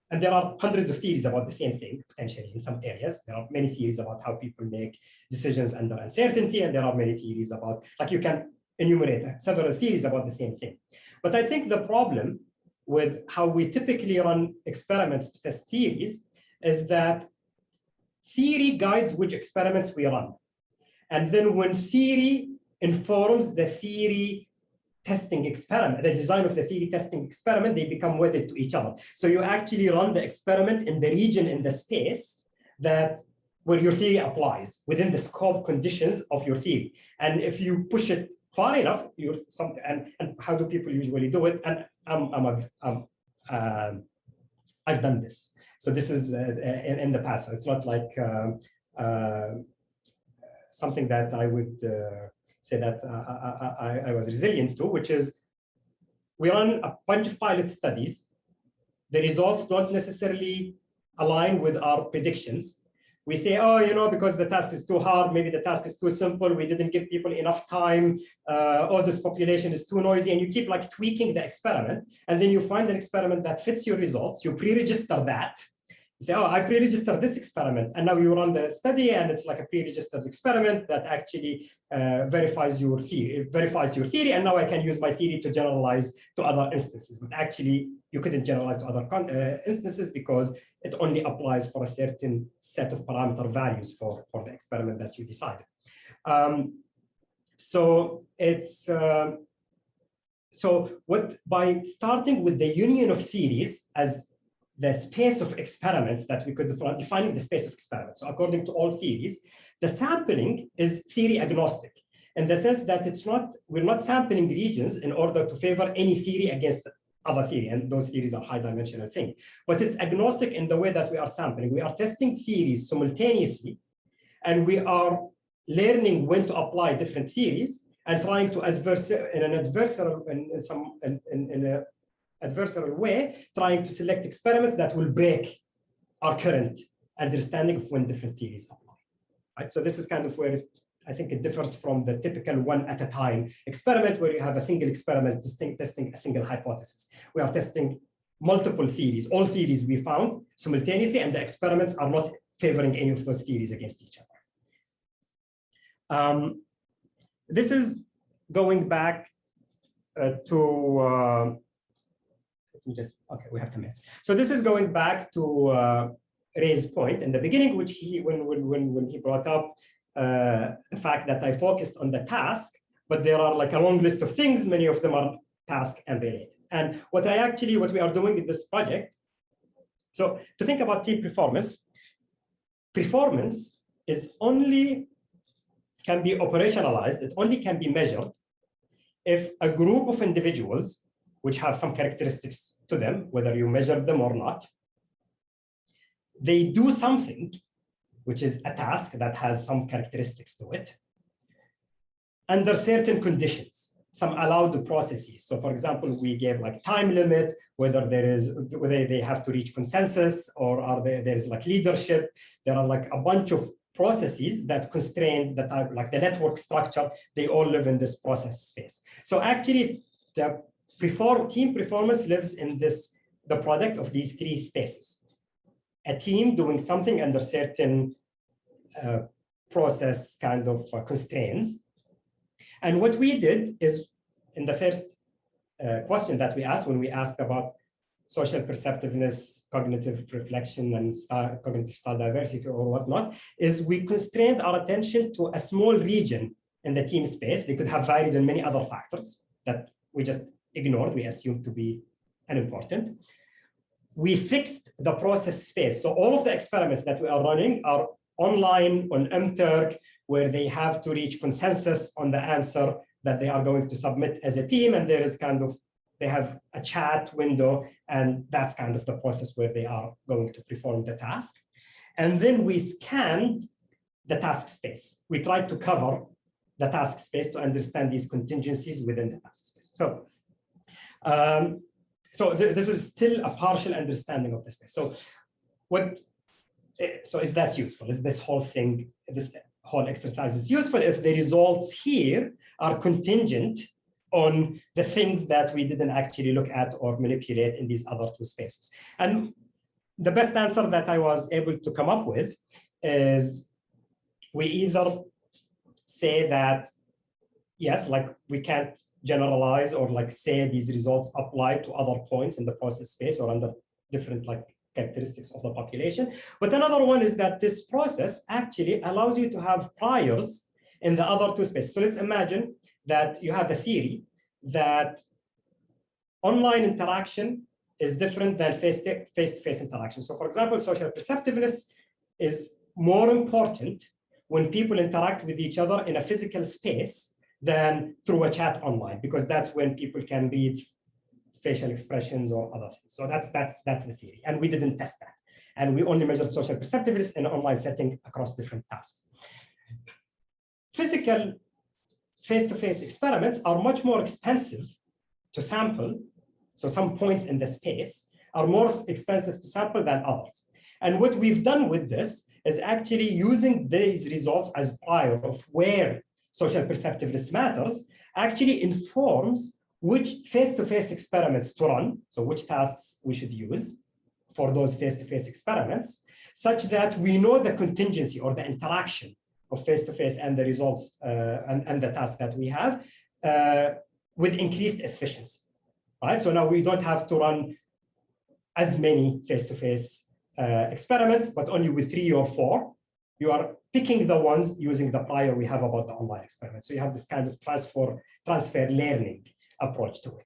and there are hundreds of theories about the same thing, potentially in some areas. There are many theories about how people make decisions under uncertainty, and there are many theories about, like you can enumerate several theories about the same thing. But I think the problem with how we typically run experiments to test theories is that theory guides which experiments we run. And then when theory informs the theory testing experiment, the design of the theory testing experiment, they become wedded to each other. So you actually run the experiment in the region in the space that where your theory applies within the scope conditions of your theory. And if you push it far enough, you're something. And how do people usually do it? And I've done this. So this is in the past. So it's not like something that I would say that I was resilient to, which is we run a bunch of pilot studies. The results don't necessarily align with our predictions. We say, oh, you know, because the task is too hard, maybe the task is too simple, we didn't give people enough time, oh, this population is too noisy, and you keep like tweaking the experiment, and then you find an experiment that fits your results, you pre-register that. You say, oh, I pre-registered this experiment, and now you run the study, and it's like a pre-registered experiment that actually verifies your theory, and now I can use my theory to generalize to other instances. But actually, you couldn't generalize to other instances because it only applies for a certain set of parameter values for the experiment that you decided. So it's by starting with the union of theories as the space of experiments that we could defining the space of experiments. So according to all theories, the sampling is theory agnostic in the sense that we're not sampling regions in order to favor any theory against other theory, and those theories are high-dimensional things. But it's agnostic in the way that we are sampling. We are testing theories simultaneously, and we are learning when to apply different theories and trying to adversarial way, trying to select experiments that will break our current understanding of when different theories apply. Right? So this is kind of where I think it differs from the typical one at a time experiment where you have a single experiment testing a single hypothesis. We are testing multiple theories, all theories we found simultaneously, and the experiments are not favoring any of those theories against each other. This is going back to we have 10 minutes. So this is going back to Ray's point in the beginning, which when he brought up the fact that I focused on the task, but there are like a long list of things, many of them are task and related. And what we are doing in this project, so to think about team performance can be operationalized, it only can be measured if a group of individuals which have some characteristics to them, whether you measure them or not, they do something, which is a task that has some characteristics to it, under certain conditions, some allowed processes. So for example, we gave like time limit, whether they have to reach consensus, or there is like leadership. There are like a bunch of processes that constrain the type, like the network structure, they all live in this process space. So actually, the team performance lives in the product of these three spaces. A team doing something under certain process kind of constraints. And what we did is, in the first question that we asked, when we asked about social perceptiveness, cognitive reflection, and cognitive style diversity or whatnot, is we constrained our attention to a small region in the team space. They could have varied in many other factors that we just ignored, we assumed to be unimportant. We fixed the process space. So all of the experiments that we are running are online on mTurk, where they have to reach consensus on the answer that they are going to submit as a team. And there is they have a chat window, and that's kind of the process where they are going to perform the task. And then we scanned the task space. We tried to cover the task space to understand these contingencies within the task space. So this is still a partial understanding of the space. So is that useful? Is this whole thing, this whole exercise is useful if the results here are contingent on the things that we didn't actually look at or manipulate in these other two spaces. And the best answer that I was able to come up with is we either say that, yes, like we can't generalize or like say these results apply to other points in the process space or under different like characteristics of the population. But another one is that this process actually allows you to have priors in the other two spaces. So let's imagine that you have a theory that online interaction is different than face-to-face interaction. So for example, social perceptiveness is more important when people interact with each other in a physical space than through a chat online, because that's when people can read facial expressions or other things. So that's the theory. And we didn't test that. And we only measured social perceptiveness in an online setting across different tasks. Physical face-to-face experiments are much more expensive to sample. So some points in the space are more expensive to sample than others. And what we've done with this is actually using these results as prior of where social perceptiveness matters, actually informs which face-to-face experiments to run, so which tasks we should use for those face-to-face experiments, such that we know the contingency or the interaction of face-to-face and the results and the tasks that we have with increased efficiency, right? So now we don't have to run as many face-to-face experiments, but only with 3 or 4. You are picking the ones using the prior we have about the online experiment. So you have this kind of transfer learning approach to it.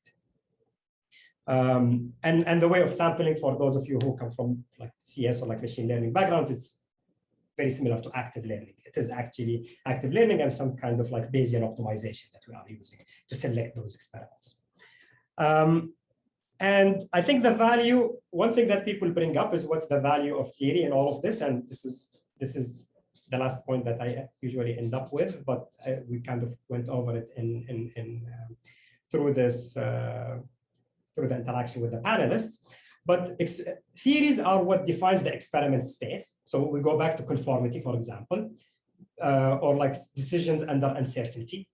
And the way of sampling, for those of you who come from like CS or like machine learning background, it's very similar to active learning. It is actually active learning and some kind of like Bayesian optimization that we are using to select those experiments. And I think the value, one thing that people bring up is what's the value of theory in all of this. And this is the last point that I usually end up with, but we kind of went over it through this through the interaction with the panelists. But theories are what defines the experiment space. So we go back to conformity, for example, or like decisions under uncertainty.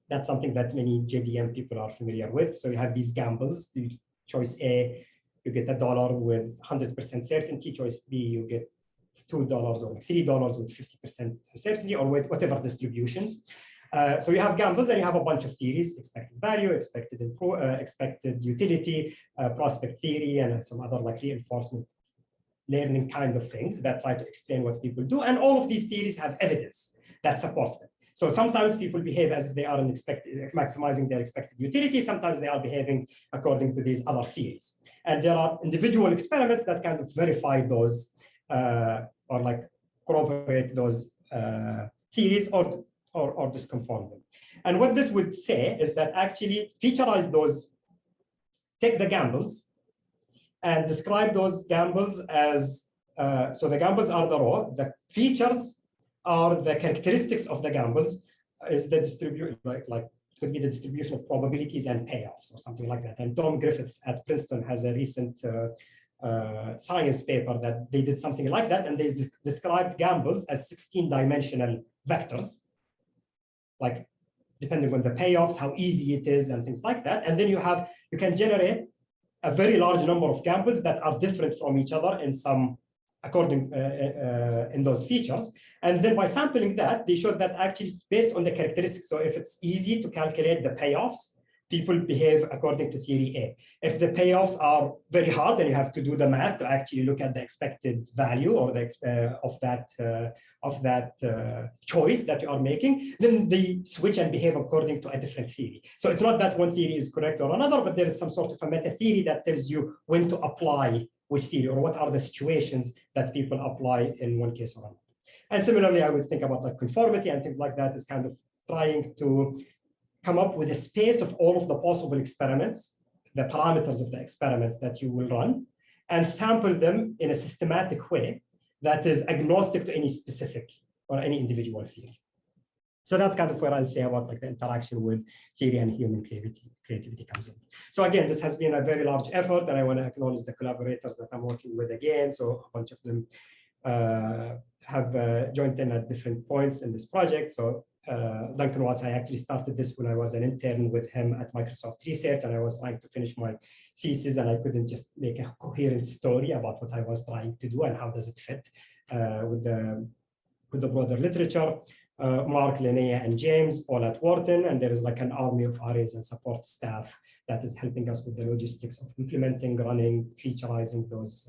That's something that many JDM people are familiar with. So you have these gambles. Choice A, you get $1 with 100% certainty. Choice B, you get $2 or $3 with 50% certainty, or with whatever distributions. So you have gambles and you have a bunch of theories: expected value, expected utility, prospect theory, and some other like reinforcement learning kind of things that try to explain what people do. And all of these theories have evidence that supports them. So sometimes people behave as if they are maximizing their expected utility. Sometimes they are behaving according to these other theories. And there are individual experiments that kind of verify those or like corroborate those theories or disconfirm them. And what this would say is that actually featureize those, take the gambles and describe those gambles as, so the gambles are the raw, the features are the characteristics of the gambles, is the distribution, like could be the distribution of probabilities and payoffs or something like that. And Tom Griffiths at Princeton has a recent science paper that they did something like that, and they described gambles as 16-dimensional vectors, like depending on the payoffs, how easy it is, and things like that. And then you can generate a very large number of gambles that are different from each other in some according in those features. And then by sampling that, they showed that actually based on the characteristics, so if it's easy to calculate the payoffs, people behave according to theory A. If the payoffs are very hard, then you have to do the math to actually look at the expected value or the of that choice that you are making. Then they switch and behave according to a different theory. So it's not that one theory is correct or another, but there is some sort of a meta theory that tells you when to apply which theory or what are the situations that people apply in one case or another. And similarly, I would think about like conformity and things like that is kind of trying to come up with a space of all of the possible experiments, the parameters of the experiments that you will run, and sample them in a systematic way that is agnostic to any specific or any individual theory. So that's kind of where I'll say about like the interaction with theory and human creativity comes in. So again, this has been a very large effort, and I want to acknowledge the collaborators that I'm working with again. So a bunch of them have joined in at different points in this project. So Duncan Watts. I actually started this when I was an intern with him at Microsoft Research, and I was trying to finish my thesis, and I couldn't just make a coherent story about what I was trying to do and how does it fit with the broader literature. Mark, Linnea, and James all at Wharton, and there is like an army of RAs and support staff that is helping us with the logistics of implementing, running, featureizing those,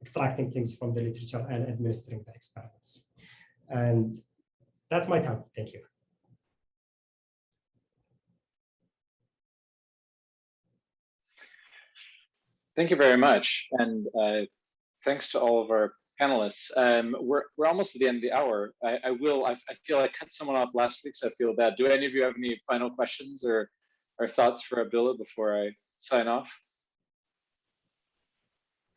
extracting things from the literature and administering the experiments. And that's my time. Thank you. Thank you very much. And thanks to all of our panelists. We're almost at the end of the hour. I feel I cut someone off last week, so I feel bad. Do any of you have any final questions or thoughts for Abdullah before I sign off?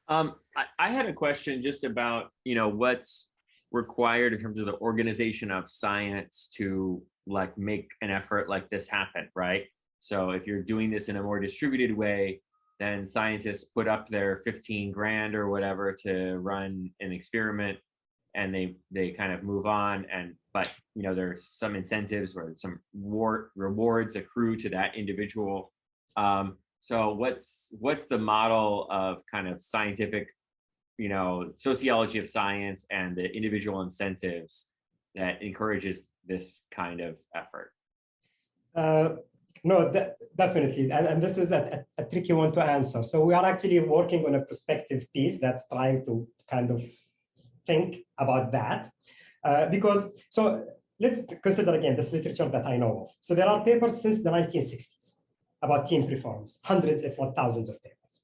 I had a question just about, what's required in terms of the organization of science to like make an effort like this happen, right? So if you're doing this in a more distributed way, then scientists put up their 15 grand or whatever to run an experiment, and they kind of move on. But there's some incentives where some rewards accrue to that individual. So what's the model of kind of scientific, sociology of science and the individual incentives that encourages this kind of effort? No, definitely. And this is a tricky one to answer. So we are actually working on a perspective piece that's trying to kind of think about that. So let's consider again this literature that I know of. So there are papers since the 1960s about team performance, hundreds if not thousands of papers.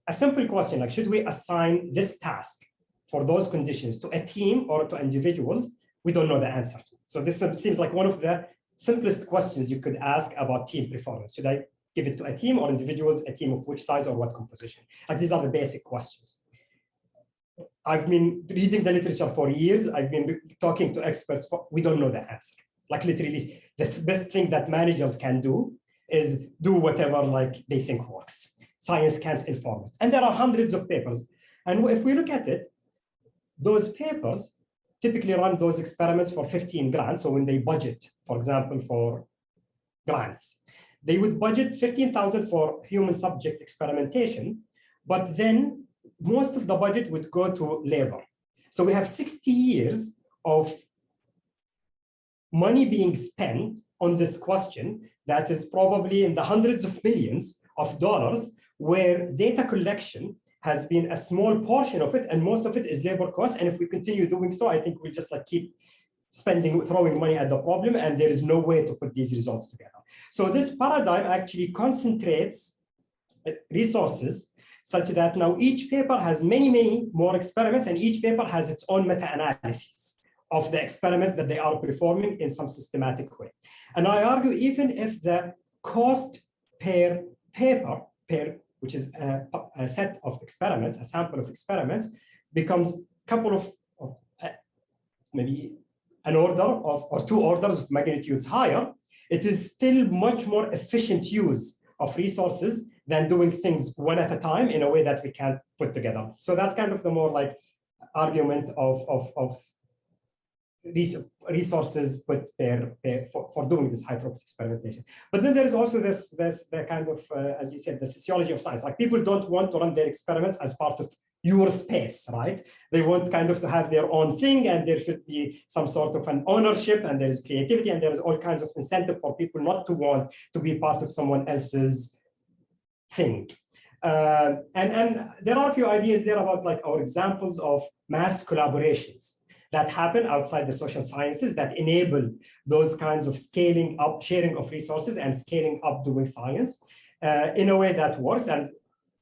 A simple question like, should we assign this task for those conditions to a team or to individuals? We don't know the answer to. So this seems like one of the simplest questions you could ask about team performance. Should I give it to a team or individuals, a team of which size or what composition? Like these are the basic questions. I've been reading the literature for years. I've been talking to experts. We don't know the answer. Like literally, the best thing that managers can do is do whatever like they think works. Science can't inform it. And there are hundreds of papers. And if we look at it, those papers typically run those experiments for 15 grand. So when they budget, for example, for grants, they would budget 15,000 for human subject experimentation, but then most of the budget would go to labor. So we have 60 years of money being spent on this question that is probably in the hundreds of millions of dollars, where data collection has been a small portion of it, and most of it is labor cost. And if we continue doing so, I think we'll just like keep spending, throwing money at the problem, and there is no way to put these results together. So this paradigm actually concentrates resources such that now each paper has many, many more experiments, and each paper has its own meta-analysis of the experiments that they are performing in some systematic way. And I argue even if the cost per paper, which is a set of experiments, a sample of experiments, becomes a couple of maybe an order of, or two orders of magnitudes higher, it is still much more efficient use of resources than doing things one at a time in a way that we can't put together. So that's kind of the more like argument of resources put for doing this high-throughput experimentation. But then there is also the kind of, as you said, the sociology of science. Like people don't want to run their experiments as part of your space, right? They want kind of to have their own thing, and there should be some sort of an ownership, and there is creativity, and there is all kinds of incentive for people not to want to be part of someone else's thing. And there are a few ideas there about like our examples of mass collaborations that happen outside the social sciences that enable those kinds of scaling up, sharing of resources and scaling up doing science in a way that works. And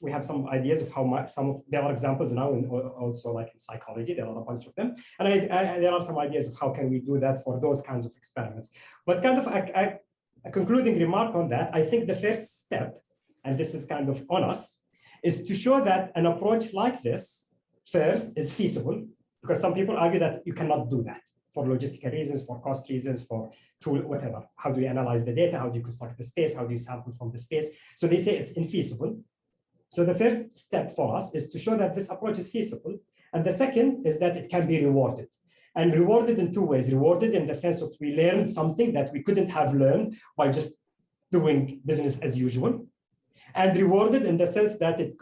we have some ideas of how much there are examples now, and also like in psychology, there are a bunch of them. And there are some ideas of how can we do that for those kinds of experiments. But kind of a concluding remark on that, I think the first step, and this is kind of on us, is to show that an approach like this first is feasible, because some people argue that you cannot do that for logistical reasons, for cost reasons, for tool, whatever. How do you analyze the data? How do you construct the space? How do you sample from the space? So they say it's infeasible. So the first step for us is to show that this approach is feasible. And the second is that it can be rewarded. and rewarded in two ways. Rewarded in the sense of we learned something that we couldn't have learned by just doing business as usual, and rewarded in the sense that it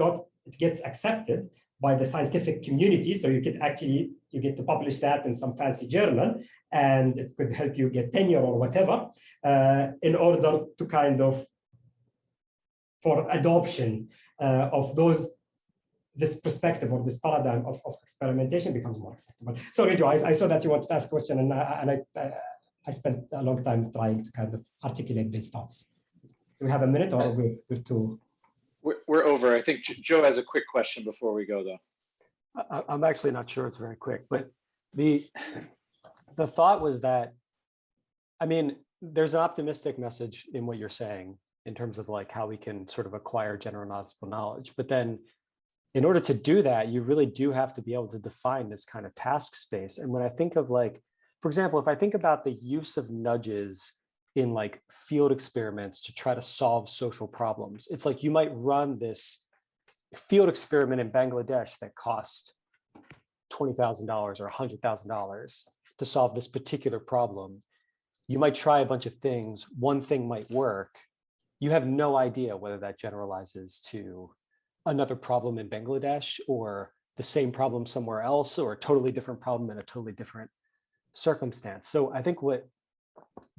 gets accepted by the scientific community. So you get to publish that in some fancy journal, and it could help you get tenure or whatever, in order to kind of, for adoption of this perspective or this paradigm of experimentation becomes more acceptable. Sorry, Joe, I saw that you wanted to ask a question, and I spent a long time trying to kind of articulate these thoughts. Do we have a minute, or we're too? We're over. I think Joe has a quick question before we go, though. I'm actually not sure it's very quick, but the thought was that, I mean, there's an optimistic message in what you're saying in terms of like how we can sort of acquire generalizable knowledge. But then in order to do that, you really do have to be able to define this kind of task space. And when I think of like, for example, if I think about the use of nudges in like field experiments to try to solve social problems, it's like you might run this field experiment in Bangladesh that cost $20,000 or $100,000 to solve this particular problem. You might try a bunch of things. One thing might work. You have no idea whether that generalizes to another problem in Bangladesh or the same problem somewhere else or a totally different problem in a totally different circumstance. So I think what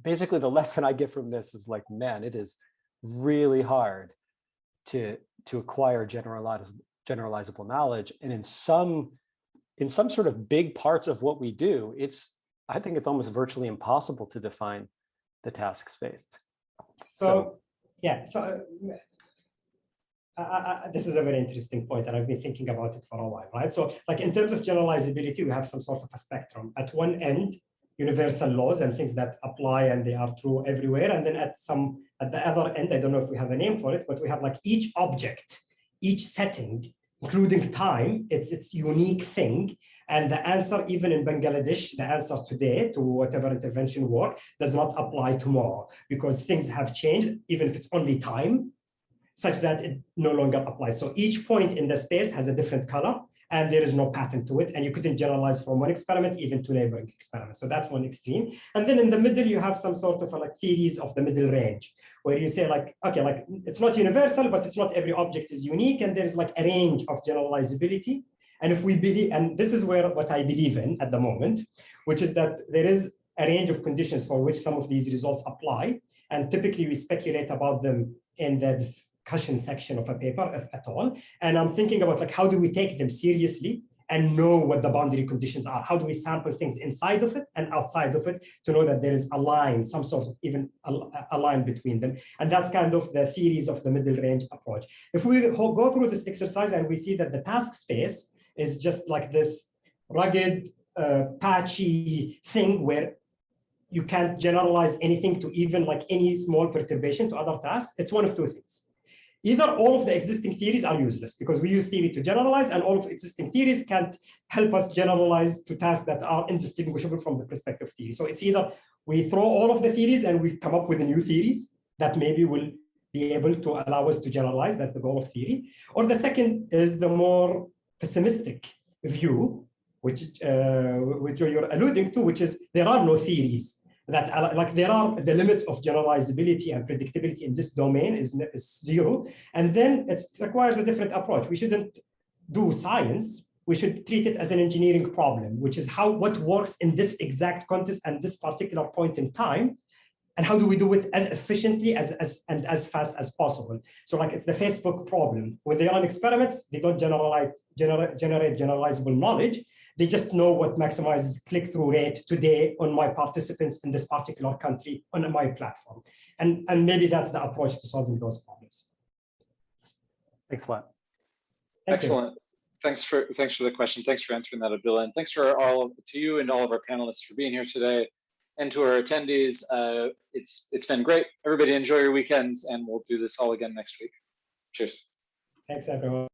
basically the lesson I get from this is like, man, it is really hard to acquire generalizable knowledge. And in some sort of big parts of what we do, I think it's almost virtually impossible to define the task space. So yeah, so this is a very interesting point, and I've been thinking about it for a while, right? So like in terms of generalizability, we have some sort of a spectrum. At one end, universal laws and things that apply and they are true everywhere. And then at the other end, I don't know if we have a name for it, but we have like each object, each setting, including time, it's unique thing. And the answer, even in Bangladesh, the answer today to whatever intervention work does not apply tomorrow because things have changed, even if it's only time, such that it no longer applies. So each point in the space has a different color and there is no pattern to it. And you couldn't generalize from one experiment even to neighboring experiments. So that's one extreme. And then in the middle, you have some sort of like theories of the middle range, where you say like, okay, like it's not universal, but it's not every object is unique. And there's like a range of generalizability. And if we believe, and this is what I believe in at the moment, which is that there is a range of conditions for which some of these results apply. And typically we speculate about them in the discussion section of a paper, if at all. And I'm thinking about like, how do we take them seriously and know what the boundary conditions are? How do we sample things inside of it and outside of it to know that there is a line, some sort of even a line between them? And that's kind of the theories of the middle range approach. If we go through this exercise and we see that the task space is just like this rugged, patchy thing where you can't generalize anything to even like any small perturbation to other tasks, it's one of two things. Either all of the existing theories are useless because we use theory to generalize, and all of existing theories can't help us generalize to tasks that are indistinguishable from the perspective theory. So it's either we throw all of the theories and we come up with new theories that maybe will be able to allow us to generalize. That's the goal of theory. Or the second is the more pessimistic view, which you're alluding to, which is there are no theories. That like there are the limits of generalizability and predictability in this domain is zero. And then it requires a different approach. We shouldn't do science. We should treat it as an engineering problem, which is what works in this exact context and this particular point in time. And how do we do it as efficiently and as fast as possible? So like it's the Facebook problem. When they run experiments, they don't generate generalizable knowledge. They just know what maximizes click-through rate today on my participants in this particular country on my platform. And maybe that's the approach to solving those problems. Thanks a lot. Excellent. Thanks for the question. Thanks for answering that, Abdullah. And thanks to you and all of our panelists for being here today. And to our attendees, it's been great. Everybody enjoy your weekends, and we'll do this all again next week. Cheers. Thanks, everyone.